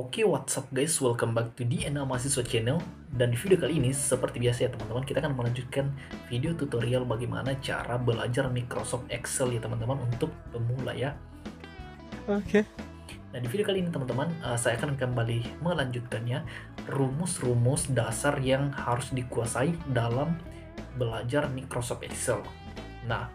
Oke, what's up guys, welcome back to the Ena Mahasiswa Channel. Dan di video kali ini, seperti biasa ya teman-teman, kita akan melanjutkan video tutorial bagaimana cara belajar Microsoft Excel ya teman-teman, untuk pemula ya. Oke. Nah, di video kali ini teman-teman, saya akan kembali melanjutkannya, rumus-rumus dasar yang harus dikuasai dalam belajar Microsoft Excel. Nah,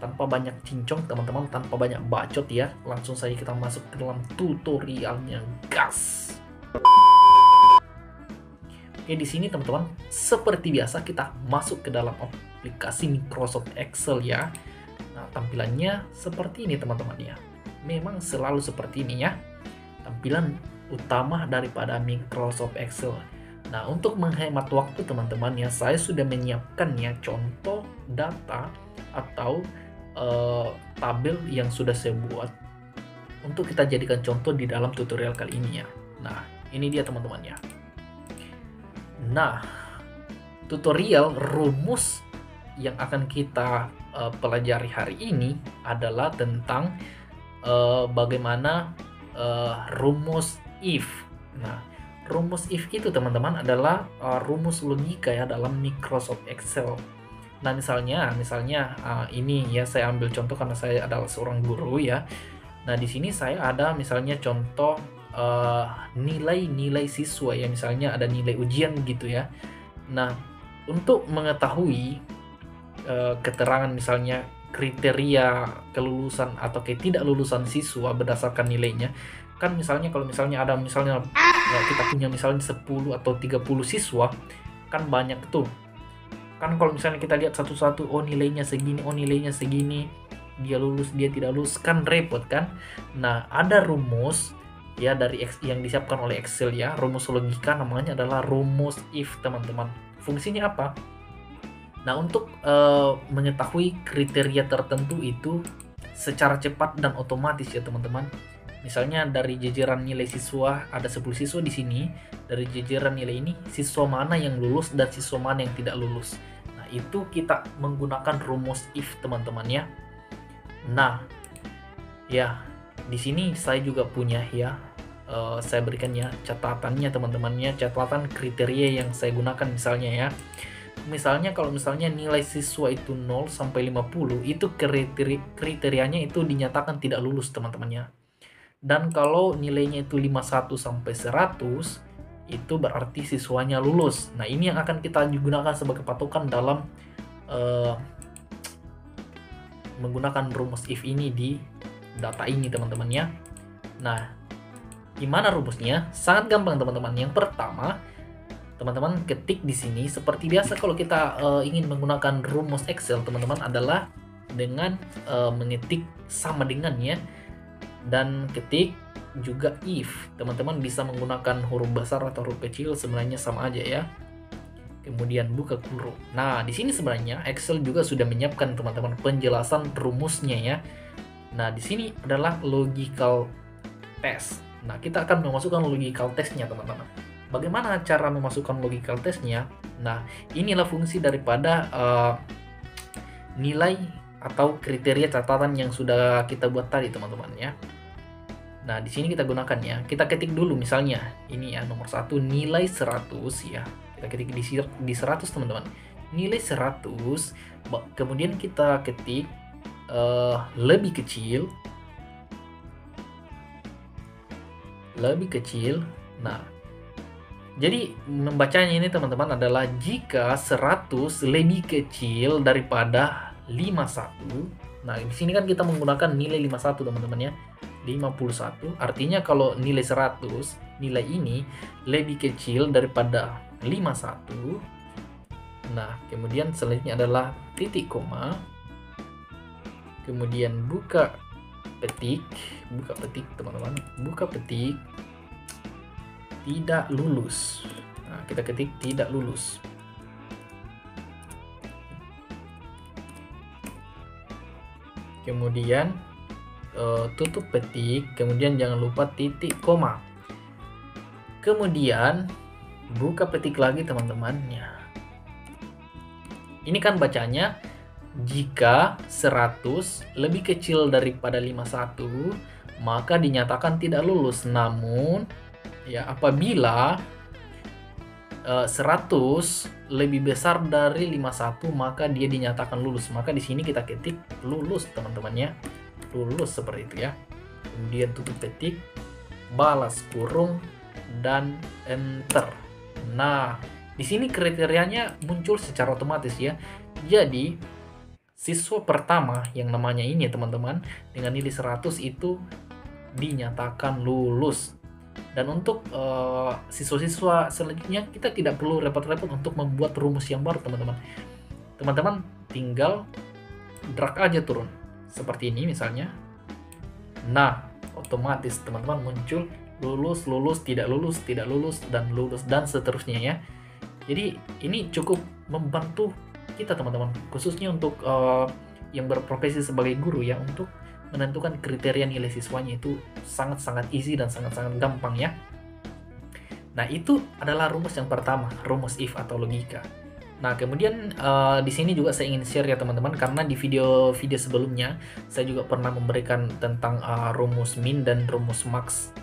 tanpa banyak cincong teman-teman, tanpa banyak bacot ya, langsung saja kita masuk ke dalam tutorialnya, gas. Oke, di sini teman-teman, seperti biasa kita masuk ke dalam aplikasi Microsoft Excel ya. Nah, tampilannya seperti ini teman-teman ya. Memang selalu seperti ini ya, tampilan utama daripada Microsoft Excel. Nah, untuk menghemat waktu teman-teman ya, saya sudah menyiapkan ya contoh data atau tabel yang sudah saya buat untuk kita jadikan contoh di dalam tutorial kali ini ya. Nah, ini dia teman-teman ya. Nah, tutorial rumus yang akan kita pelajari hari ini adalah tentang bagaimana rumus if. Nah, rumus if itu teman-teman adalah rumus logika ya dalam Microsoft Excel. Nah, misalnya ini ya, saya ambil contoh karena saya adalah seorang guru ya. Nah, di sini saya ada misalnya contoh nilai-nilai siswa ya, misalnya ada nilai ujian gitu ya. Nah, untuk mengetahui keterangan misalnya kriteria kelulusan atau tidak lulusan siswa berdasarkan nilainya, kan misalnya kalau misalnya ada kita punya misalnya 10 atau 30 siswa, kan banyak tuh. Kan kalau misalnya kita lihat satu-satu, oh nilainya segini, dia lulus, dia tidak lulus, kan repot kan. Nah, ada rumus ya dari yang disiapkan oleh Excel ya, rumus logika, namanya adalah rumus if teman-teman. Fungsinya apa? Nah, untuk mengetahui kriteria tertentu itu secara cepat dan otomatis ya teman-teman. Misalnya dari jajaran nilai siswa, ada 10 siswa di sini. Dari jajaran nilai ini, siswa mana yang lulus dan siswa mana yang tidak lulus. Nah, itu kita menggunakan rumus if teman-teman ya. Nah, ya di sini saya juga punya ya, saya berikan ya catatannya teman-temannya, catatan kriteria yang saya gunakan misalnya ya. Misalnya kalau misalnya nilai siswa itu 0 sampai 50, itu kriterianya itu dinyatakan tidak lulus teman-temannya. Dan kalau nilainya itu 51 sampai 100, itu berarti siswanya lulus. Nah, ini yang akan kita gunakan sebagai patokan dalam menggunakan rumus if ini di data ini teman-teman ya. Nah, gimana rumusnya? Sangat gampang teman-teman. Yang pertama, teman-teman ketik di sini seperti biasa kalau kita ingin menggunakan rumus Excel teman-teman, adalah dengan mengetik sama dengan ya, dan ketik juga if. Teman-teman bisa menggunakan huruf besar atau huruf kecil, sebenarnya sama aja ya. Kemudian buka kurung. Nah, di sini sebenarnya Excel juga sudah menyiapkan teman-teman penjelasan rumusnya ya. Nah, di sini adalah logical test. Nah, kita akan memasukkan logical testnya teman-teman. Bagaimana cara memasukkan logical testnya? Nah, inilah fungsi daripada nilai atau kriteria catatan yang sudah kita buat tadi teman-teman ya. Nah, di sini kita gunakan ya. Kita ketik dulu misalnya ini ya, nomor 1 nilai 100 ya. Kita ketik di 100 teman-teman. Nilai 100, kemudian kita ketik lebih kecil. Nah, jadi membacanya ini teman-teman adalah jika 100 lebih kecil daripada 51. Nah, di sini kan kita menggunakan nilai 51 teman-teman ya. 51 artinya kalau nilai 100, nilai ini lebih kecil daripada 51. Nah, kemudian selanjutnya adalah titik koma, kemudian buka petik teman-teman, buka petik tidak lulus. Nah, kita ketik tidak lulus. Kemudian tutup petik, kemudian jangan lupa titik koma. Kemudian buka petik lagi teman-teman ya. Ini kan bacanya jika 100 lebih kecil daripada 51, maka dinyatakan tidak lulus. Namun Ya, apabila 100 lebih besar dari 51 maka dia dinyatakan lulus. Maka di sini kita ketik lulus teman-teman ya. Lulus seperti itu ya. Kemudian tutup ketik, balas kurung, dan enter. Nah, di sini kriterianya muncul secara otomatis ya. Jadi siswa pertama yang namanya ini teman-teman dengan nilai 100 itu dinyatakan lulus. Dan untuk siswa-siswa selanjutnya kita tidak perlu repot-repot untuk membuat rumus yang baru teman-teman. Teman-teman tinggal drag aja turun seperti ini misalnya. Nah, otomatis teman-teman muncul lulus, lulus, tidak lulus, tidak lulus, dan lulus, dan seterusnya ya. Jadi ini cukup membantu kita teman-teman, khususnya untuk yang berprofesi sebagai guru ya, untuk menentukan kriteria nilai siswanya itu sangat-sangat easy dan sangat-sangat gampang ya. Nah, itu adalah rumus yang pertama, rumus if atau logika. Nah, kemudian di sini juga saya ingin share ya teman-teman, karena di video-video sebelumnya saya juga pernah memberikan tentang rumus min dan rumus max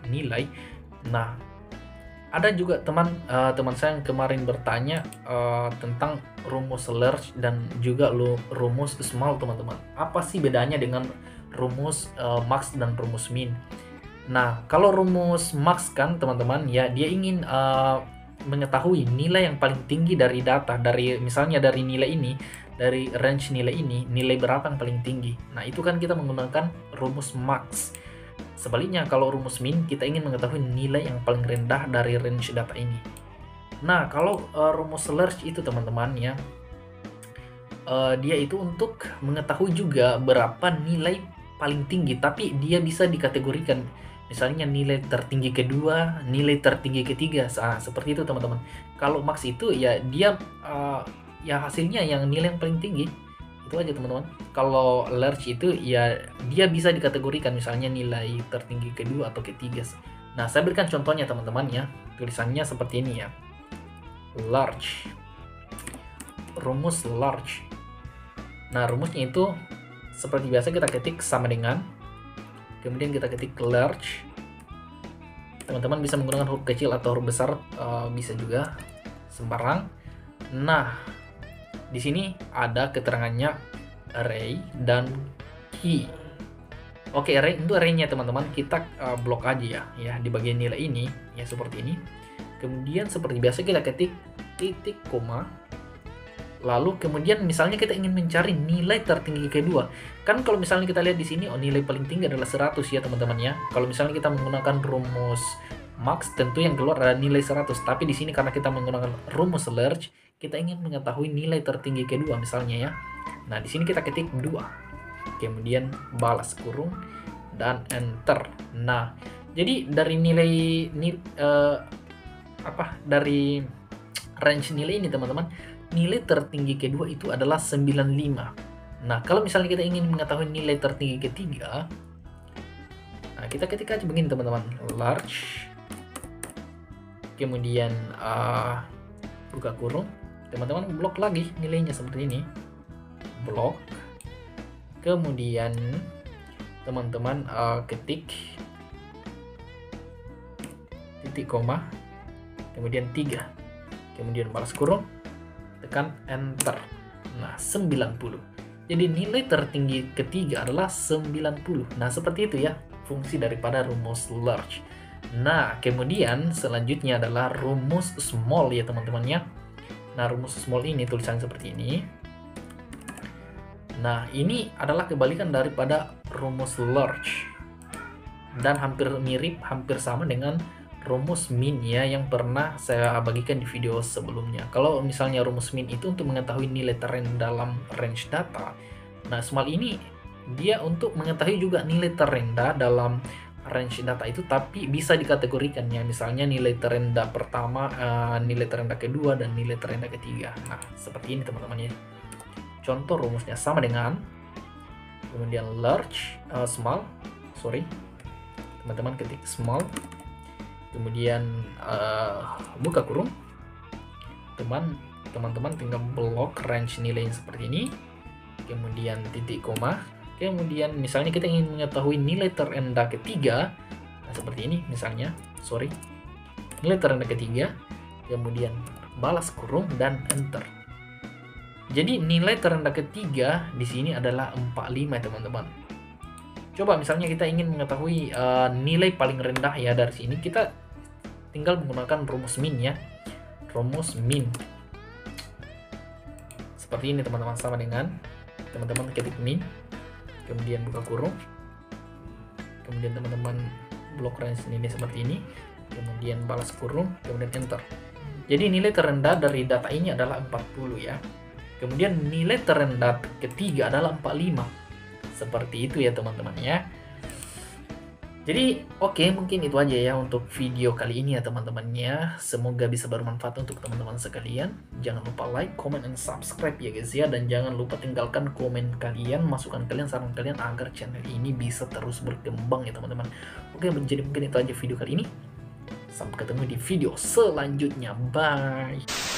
nilai. Nah, ada juga teman saya yang kemarin bertanya tentang rumus large dan juga rumus small teman-teman. Apa sih bedanya dengan rumus max dan rumus min? Nah, kalau rumus max kan teman-teman ya, dia ingin mengetahui nilai yang paling tinggi dari data, dari misalnya dari nilai ini, dari range nilai ini, nilai berapa yang paling tinggi. Nah, itu kan kita menggunakan rumus max. Sebaliknya, kalau rumus min, kita ingin mengetahui nilai yang paling rendah dari range data ini. Nah, kalau rumus large itu teman-teman ya, dia itu untuk mengetahui juga berapa nilai paling tinggi, tapi dia bisa dikategorikan. Misalnya nilai tertinggi kedua, nilai tertinggi ketiga, seperti itu teman-teman. Kalau max itu ya dia ya hasilnya yang nilai yang paling tinggi. Itu aja teman-teman. Kalau large itu ya dia bisa dikategorikan misalnya nilai tertinggi kedua atau ketiga. Nah, saya berikan contohnya teman-teman ya. Tulisannya seperti ini ya. Large. Rumus large. Nah, rumusnya itu seperti biasa kita ketik sama dengan, kemudian kita ketik large. Teman-teman bisa menggunakan huruf kecil atau huruf besar, bisa juga sembarang. Nah, di sini ada keterangannya array dan key. Oke, array itu arraynya teman-teman, kita blok aja ya di bagian nilai ini ya seperti ini. Kemudian seperti biasa kita ketik titik koma. Lalu kemudian misalnya kita ingin mencari nilai tertinggi kedua. Kan kalau misalnya kita lihat di sini, oh nilai paling tinggi adalah 100 ya teman-teman ya. Kalau misalnya kita menggunakan rumus max, tentu yang keluar adalah nilai 100. Tapi di sini karena kita menggunakan rumus large, kita ingin mengetahui nilai tertinggi kedua misalnya ya. Nah, di sini kita ketik 2. Kemudian balas kurung dan enter. Nah, jadi dari dari range nilai ini teman-teman, nilai tertinggi kedua itu adalah 95. Nah, kalau misalnya kita ingin mengetahui nilai tertinggi ketiga, nah kita ketik aja begini teman-teman, large, kemudian buka kurung, teman-teman blok lagi nilainya seperti ini, blok, kemudian teman-teman ketik titik koma, kemudian 3, kemudian balas kurung, tekan enter. Nah, 90. Jadi nilai tertinggi ketiga adalah 90. Nah, seperti itu ya fungsi daripada rumus large. Nah, kemudian selanjutnya adalah rumus small ya teman-teman ya. Nah, rumus small ini tulisannya seperti ini. Nah, ini adalah kebalikan daripada rumus large. Dan hampir mirip, hampir sama dengan rumus min ya yang pernah saya bagikan di video sebelumnya. Kalau misalnya rumus min itu untuk mengetahui nilai terendah dalam range data. Nah, small ini dia untuk mengetahui juga nilai terendah dalam range data itu, tapi bisa dikategorikan ya. Misalnya nilai terendah pertama, nilai terendah kedua, dan nilai terendah ketiga. Nah, seperti ini teman-teman ya. Contoh rumusnya sama dengan, kemudian large, teman-teman ketik small, kemudian buka kurung, teman-teman tinggal blok range nilainya seperti ini, kemudian titik koma, kemudian misalnya kita ingin mengetahui nilai terendah ketiga, nah seperti ini misalnya, sorry, nilai terendah ketiga, kemudian balas kurung dan enter. Jadi nilai terendah ketiga di sini adalah 45 ya teman-teman. Coba misalnya kita ingin mengetahui nilai paling rendah ya dari sini, kita tinggal menggunakan rumus min ya. Rumus min. Seperti ini teman-teman, sama dengan teman-teman ketik min, kemudian buka kurung, kemudian teman-teman blok range ini seperti ini, kemudian balas kurung, kemudian enter. Jadi nilai terendah dari data ini adalah 40 ya. Kemudian nilai terendah ketiga adalah 45. Seperti itu ya teman-teman ya. Jadi oke, mungkin itu aja ya untuk video kali ini ya teman-temannya. Semoga bisa bermanfaat untuk teman-teman sekalian. Jangan lupa like, comment, and subscribe ya guys ya. Dan jangan lupa tinggalkan komen kalian, masukan kalian, saran kalian agar channel ini bisa terus berkembang ya teman-teman. Oke, jadi mungkin itu aja video kali ini. Sampai ketemu di video selanjutnya. Bye.